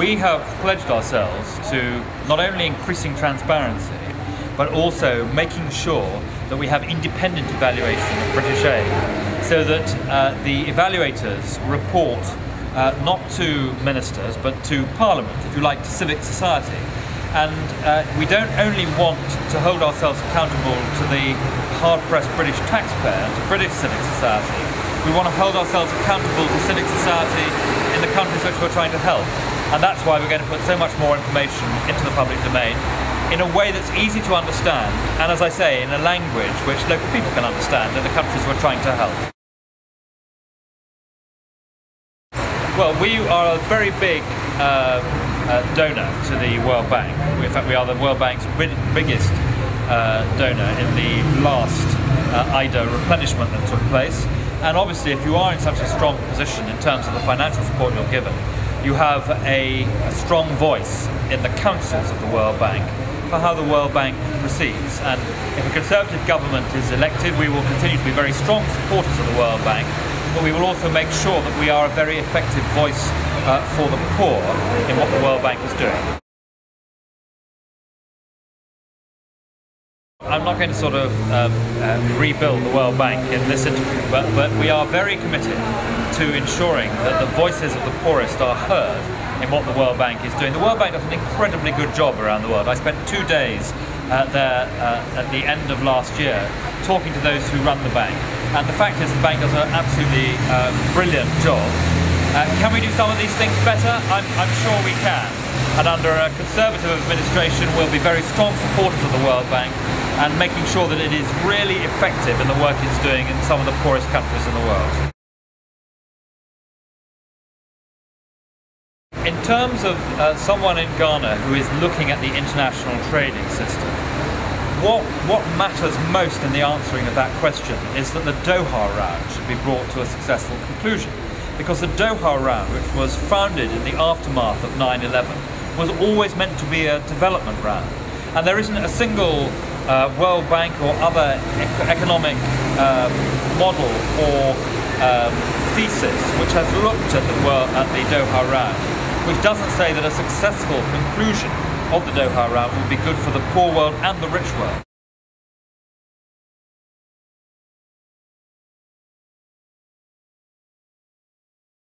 we have pledged ourselves to not only increasing transparency, but also making sure that we have independent evaluation of British aid, so that the evaluators report not to ministers, but to Parliament, if you like, to civic society. And we don't only want to hold ourselves accountable to the hard-pressed British taxpayer and to British civic society. We want to hold ourselves accountable to civic society in the countries which we're trying to help. And that's why we're going to put so much more information into the public domain in a way that's easy to understand, and as I say, in a language which local people can understand in the countries we're trying to help. Well, we are a very big donor to the World Bank. In fact, we are the World Bank's biggest donor in the last IDA replenishment that took place. And obviously, if you are in such a strong position in terms of the financial support you're given, you have a strong voice in the councils of the World Bank for how the World Bank proceeds. And if a Conservative government is elected, we will continue to be very strong supporters of the World Bank, but we will also make sure that we are a very effective voice for the poor in what the World Bank is doing. I'm not going to sort of rebuild the World Bank in this interview, but we are very committed to ensuring that the voices of the poorest are heard in what the World Bank is doing. The World Bank does an incredibly good job around the world. I spent 2 days there at the end of last year talking to those who run the bank, and the fact is the bank does an absolutely brilliant job. Can we do some of these things better? I'm sure we can. And under a Conservative administration, we'll be very strong supporters of the World Bank and making sure that it is really effective in the work it's doing in some of the poorest countries in the world. In terms of someone in Ghana who is looking at the international trading system, what matters most in the answering of that question is that the Doha round should be brought to a successful conclusion. Because the Doha round, which was founded in the aftermath of 9/11, was always meant to be a development round. And there isn't a single World Bank or other economic model or thesis which has looked at the Doha round, which doesn't say that a successful conclusion of the Doha round will be good for the poor world and the rich world.